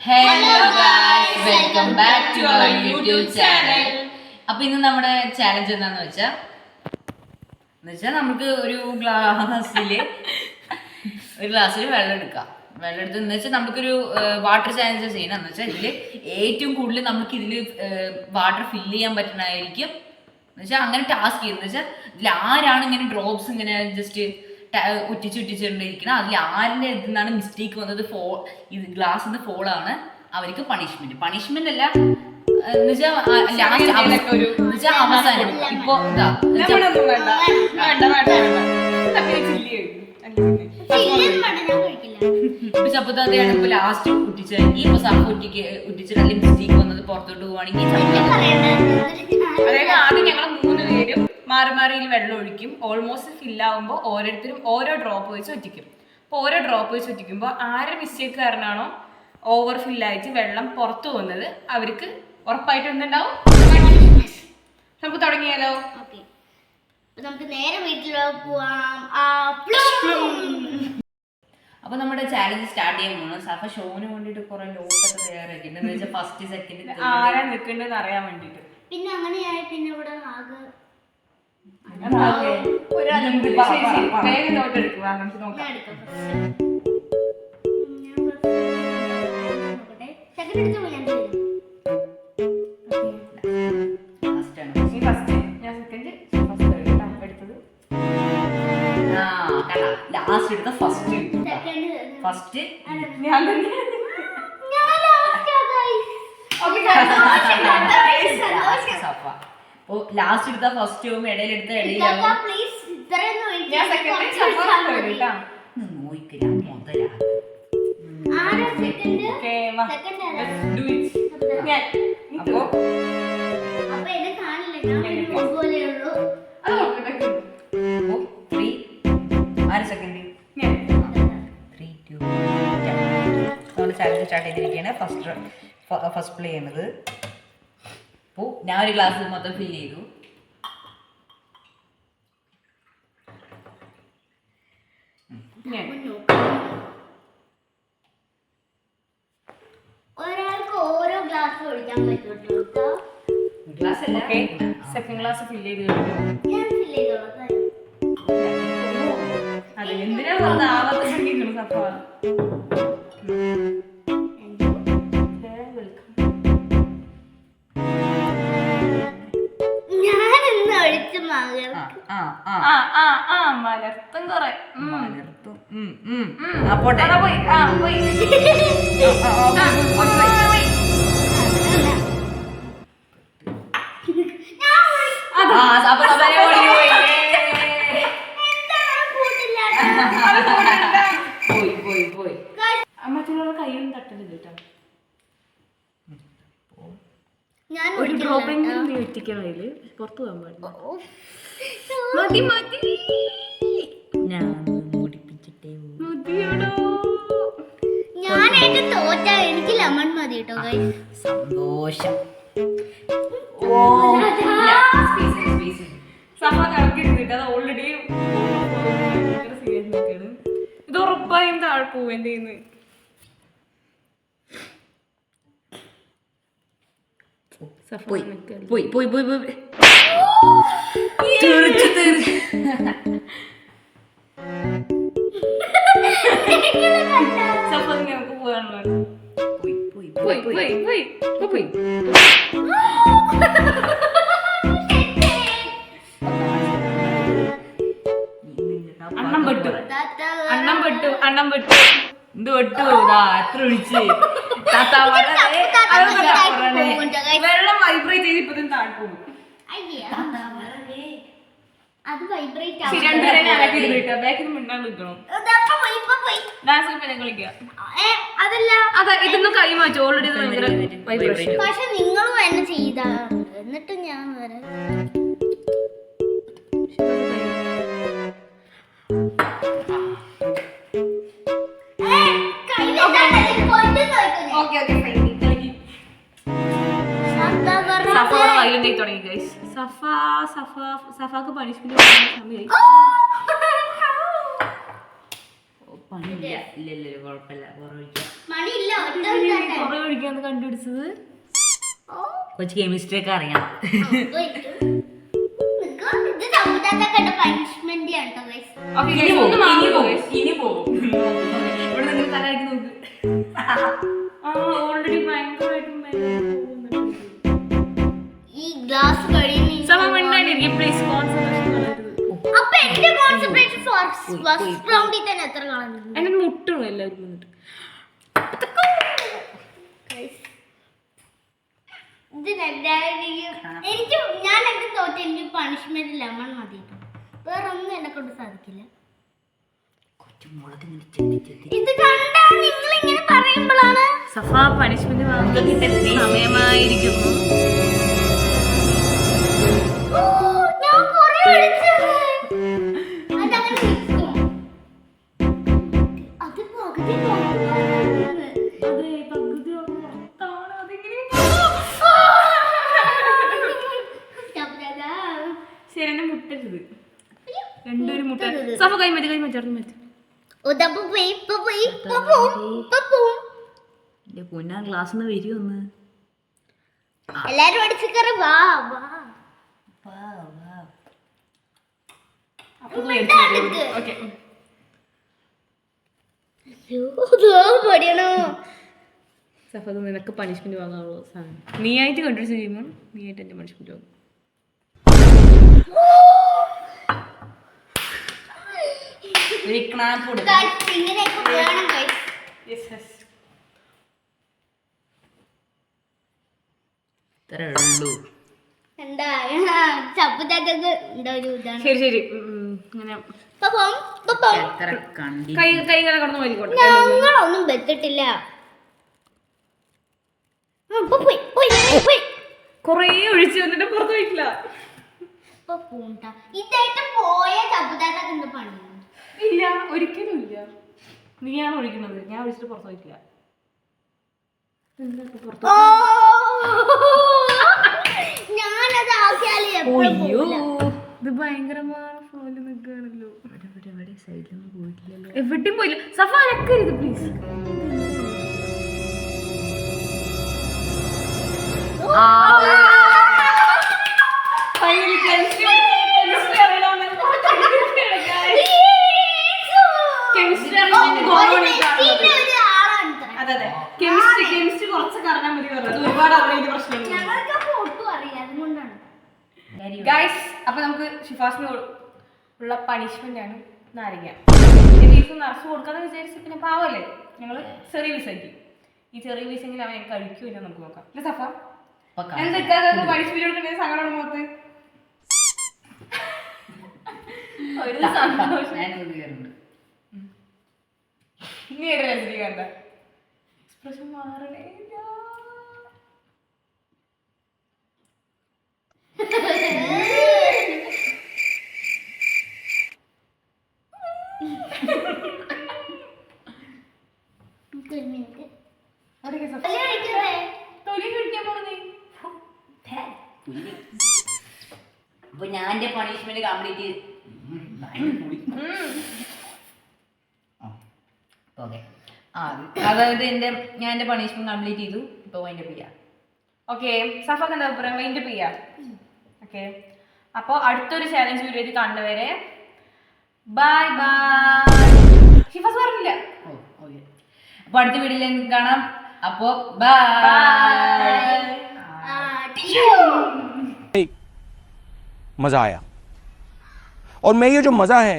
Hello guys, welcome back to our YouTube channel. അപ്പൊ ഇന്ന് നമ്മുടെ ചാലഞ്ച് എന്താന്ന് വെച്ചാൽ നമുക്ക് ഒരു ഗ്ലാസ്സിൽ വെള്ളം എടുക്കാം. വെള്ളം എടുത്ത് എന്ന് വെച്ചാൽ നമുക്കൊരു വാട്ടർ ചാലഞ്ച് ചെയ്യണം. എന്ന് വെച്ചാൽ ഇതിൽ ഏറ്റവും കൂടുതൽ നമുക്ക് ഇതിൽ വാട്ടർ ഫില്ല് ചെയ്യാൻ പറ്റുന്നതായിരിക്കും. എന്ന് വെച്ചാൽ അങ്ങനെ ടാസ്ക് ചെയ്യുന്നത് വെച്ചാൽ ഇതിൽ ആരാണ് ഇങ്ങനെ ഡ്രോപ്സ് ഇങ്ങനെ ജസ്റ്റ് ഉറ്റിച്ചിട്ടിരിക്കണം, അതിൽ ആരുടെ ഇതിന്നാണ് മിസ്റ്റേക്ക് വന്നത് ഇത് ഗ്ലാസ് ഫോളാണ് അവർക്ക് പണിഷ്മെന്റ് അല്ല എന്ന് വെച്ചാൽ അവസാനം ഇപ്പൊ ചപ്പത്താതെയാണ് ഇപ്പൊ ലാസ്റ്റ് ഉറ്റിച്ചത്. ഇപ്പൊ സഫ് ഉറ്റിച്ചിട്ട് അല്ലെങ്കിൽ മിസ്റ്റേക്ക് വന്നത് പുറത്തോട്ട് പോവാണെങ്കിൽ അതായത് ആദ്യം ഞങ്ങൾ 3 പേരും മാറി മാറിയിൽ വെള്ളം ഒഴിക്കും. ഓൾമോസ്റ്റ് ഫില്ലാവുമ്പോൾ ഓരോരുത്തരും ഓരോ ഡ്രോപ്പ് വെച്ച് ഒറ്റിക്കും. അപ്പോൾ ഓരോ ഡ്രോപ്പ് വെച്ച് ഒറ്റിക്കുമ്പോൾ ആരുടെ മിസ്റ്റേക്ക് കാരണമാണോ ഓവർ ഫില്ലായിട്ട് വെള്ളം പുറത്തു പോകുന്നത് അവർക്ക് ഉറപ്പായിട്ട് എന്തുണ്ടാവും. നമുക്ക് തുടങ്ങിയാലോ? നമുക്ക് നേരെ വീട്ടിലേക്ക് പോവാം. അപ്പൊ നമ്മുടെ ചാലഞ്ച് സ്റ്റാർട്ട് ചെയ്യാൻ പോകുന്നത് സഫ ഷോന് വേണ്ടിട്ട് കുറെ ലോട്ടൊക്കെ തയ്യാറാക്കിയിട്ടുണ്ട്. ഫസ്റ്റ് സെക്കൻഡ് ആരാ നിൽക്കേണ്ടതെന്ന് അറിയാൻ വേണ്ടിട്ട്. പിന്നെ അങ്ങനെയായി പിന്നെ ഇവിടെ വേഗം നോട്ട് എടുക്കുക, നമുക്ക് നോക്കാം. ലാസ്റ്റ് എടുത്ത ഫസ്റ്റ് ഞാൻ ലാസ്റ്റ് എടുത്ത ഫസ്റ്റും ഇടയിലെടുത്ത ഇടയിലാവും. ചാലഞ്ച് സ്റ്റാർട്ട് ചെയ്തിരിക്കുകയാണ്. ഫസ്റ്റ് പ്ലേ ചെയ്യുന്നത്. അപ്പോൾ ഞാൻ ഒരു ഗ്ലാസ് മൊത്തം ഫിൽ ചെയ്തു. ഒരാൾക്ക് ഓരോ ഗ്ലാസ് ഒഴിക്കാൻ പറ്റും. ഗ്ലാസ് അല്ല, സെക്കൻഡ് ഗ്ലാസ് ഫിൽ ചെയ്ത് കഴിഞ്ഞു. ഞാൻ ഫിൽ ചെയ്തോളാം. അതെ, എന്തിനാ പറഞ്ഞ ആവാത്ത സംഗീതം സഫ. മലർത്തും കൊറേ മറ്റുള്ള കൈയൊന്നും തട്ടുന്നില്ല കേട്ടോ. ഒരു ഡ്രോപ്പെങ്കിലും നീ എത്തിക്കണം. അതില് പുറത്തു പോകാൻ പാടില്ല. മതി മതി, ഞാൻ മുടിപ്പിച്ചിട്ടേ ഞാനായിട്ട് തോറ്റ എനിക്ക് ലെമൺ മതി കേട്ടോ. സന്തോഷം. സഫ കണക്കിരുന്നിട്ട് അത് ഓൾറെഡി ഇത് ഉറപ്പായും താഴെ പോവേണ്ടി. പോയി പോയി പോയി പോയി പോയി നമുക്ക് പോകാനുള്ള അണ്ണം പെട്ടു ഇത് വെട്ടു. എത്ര ഒഴിച്ച് വെള്ളം വൈബ്രേറ്റ് ചെയ്ത് ഇപ്പൊ താഴെ പോകും. അത് വൈബ്രേറ്റ് അതല്ല, ഇതൊന്നും കൈ മാറ്റും. ഓൾറെഡി പക്ഷെ നിങ്ങളും എന്നെ ചെയ്താണ്. എന്നിട്ട് ഞാൻ വരാം. സഫാക്ക് പണിഷ്മെന്റ് സമയമായി. പണിയില്ല. ഇല്ലല്ലോ, കുഴപ്പമില്ല. മണിയില്ല. കുറെ ഒഴിക്കാന്ന് കണ്ടുപിടിച്ചത്. കൊച്ചു കെമിസ്ട്രി ഒക്കെ അറിയാം. ഇത് സമുദായത്തിന്റെ പണിഷ്മെന്റ് ആണ് ട്ടോ ഗയ്സ്. Okay, guys, ഇനി ഒന്ന് പോകും, മാറി ഇനി പോ, പോകും, guys. ഇനി പോകും. ഇവിടെ നിങ്ങൾ തലയാക്കി നോക്ക്. ഓൾറെഡി ഭയങ്കരമായിട്ടും ഈ ഗ്ലാസ് കഴിയുന്ന പ്ലീസ് കോൺസെൻട്രേഷൻ കളയരുത്. അപ്പൊ എന്റെ കോൺസെൻട്രേഷൻ ഫസ്റ്റ് റൗണ്ടിൽ തന്നെ എത്ര കളഞ്ഞു? എന്നെ മുട്ടണം എല്ലാവരും വന്നിട്ട്. ഇത് എനിക്ക് ഞാൻ എന്റെ തോറ്റ് എനിക്ക് പണിഷ്മെന്റ് ലെമൺ മതി. വേറെ ഒന്നും എന്നെ കൊണ്ട് സാധിക്കില്ല. ഇത് കണ്ടാ നിങ്ങൾ ഇങ്ങനെ പറയുമ്പോഴാണ് സഫ പണിഷ്മെന്റ് സമയമായിരിക്കുന്നു. ഓ, ഞാൻ കുറേ ഒഴിച്ചത്. അതങ്ങനെ നിൽക്കും. അത് പകുതി പോകുന്നത്. അതെ, പകുതി പുറത്താണ്. അതെങ്ങനെ? ശരി, എന്നെ മുട്ടരുത്. രണ്ടൊരു മുട്ട. സഫ കൈമാറ്റി കൈമാറ്റി. ഉദപ്പ് പോയി ഇപ്പൊ പോയി ഇപ്പൊ പോവും. എന്റെ പൊന്നാ ക്ലാസ്സിന്ന് വരുമൊന്ന്. എല്ലാരും അടിച്ചു കയറി വാ വാ. ഓക്കെ, പഠിക്കണോ? സഫ അത് നിനക്ക് പണിഷ്മെന്റ് വാങ്ങാനുള്ള സാധനം. നീ ആയിട്ട് കണ്ടുപിടിച്ച് ചെയ്യുമ്പോൾ നീ ആയിട്ട് എന്റെ പണിഷ്മെന്റ് വാങ്ങും. ഒരു ക്ലാപ്പ് കൊടുക്കും. Guys, ഇങ്ങനെയൊക്കെ വേണം guys. ഇത്രേ ഉള്ളൂ. എന്താ ചപ്പുചാക്കൊക്കെ ഉണ്ടോ ഒരു ഇതാണ്. ശരി ശരി, ഇങ്ങനെ എത്ര കണ്ടി കൈ ഇങ്ങനെ കടന്നു പോയിക്കോട്ടെ. ഞങ്ങളൊന്നും വെച്ചിട്ടില്ല. ഇപ്പൊ പോയി പോയി പോയി. കൊറേ ഒഴിച്ച് വന്നിട്ട് പുറത്ത് പോയിട്ടില്ല. ഇപ്പൊ പൂണ്ട ഇതായിട്ട് പോയ ചപ്പുചാക്കൊക്കെ ഉണ്ട് പണി. ഇല്ല, ഒരിക്കലും ഇല്ല. നീയാണ് ഒഴിക്കുന്നത്, ഞാൻ ഒഴിച്ചിട്ട് പുറത്ത് പോയിട്ടില്ല. ഓ, ഞാനത് ആക്കിയാലേ എപ്പോഴും പോവില്ല. ഇത് ഭയങ്കരമായ ഫോണിൽ നിൽക്കുകയാണല്ലോ. സൈഡിലൊന്നും പോയിട്ടില്ലല്ലോ. എവിടെയും പോയില്ല. സഫ അനക്കരുത് പ്ലീസ്. കെമിസ്ട്രി കുറച്ച് പറഞ്ഞാൽ മതി പറഞ്ഞത്. ഒരുപാട് അറിയാൻ പ്രശ്നമില്ല. ഞങ്ങൾക്ക് ഒട്ടും അറിയാം, അതുകൊണ്ടാണ്. ഗൈസ്, അപ്പൊ നമുക്ക് ഷിഫാസിന് ഉള്ള പണിഷ്മെന്റ് ആണ് നാരങ്ങ. നിറച്ച് കൊടുക്കാന്ന് വിചാരിച്ചു. പിന്നെ പാവല്ലേ, ഞങ്ങള് ചെറിയ പീസ് ആയിരിക്കും. ഈ ചെറിയ പീസെങ്കിലും അവൻ കഴിക്കൂല, നമുക്ക് നോക്കാം. ഇല്ല സഫ, എന്തൊക്കെ പണിഷ്മെന്റ് കൊടുക്കണേ സങ്കടം മുഖത്ത്. ഒരു സന്തോഷം. ഇനി ഏത് രജനീകാന്ത എക്സ്പ്രഷൻ മാറണേ. അപ്പൊ ഞാൻ എന്റെ പണിഷ്മെന്റ് കംപ്ലീറ്റ് ഓക്കെ. അതായത് ഞാൻ എന്റെ പണിഷ്മെന്റ് കംപ്ലീറ്റ് ചെയ്തു. ഇപ്പൊ അതിന്റെ ചെയ്യാം. ഓക്കെ, സഫക്ക് എന്താ അഭിപ്രായം? മൈൻഡ് ചെയ്യാം. ഓക്കെ, അപ്പോൾ അടുത്തൊരു ചാലഞ്ച് വീഡിയോ കാണുന്നവരെ ബൈ ബൈ. ഷിഫാസ് പറഞ്ഞില്ല. അപ്പൊ അടുത്ത വീഡിയോയിൽ കാണാം. അപ്പോ ബൈ. मज़ा आया और मैं ये जो मज़ा है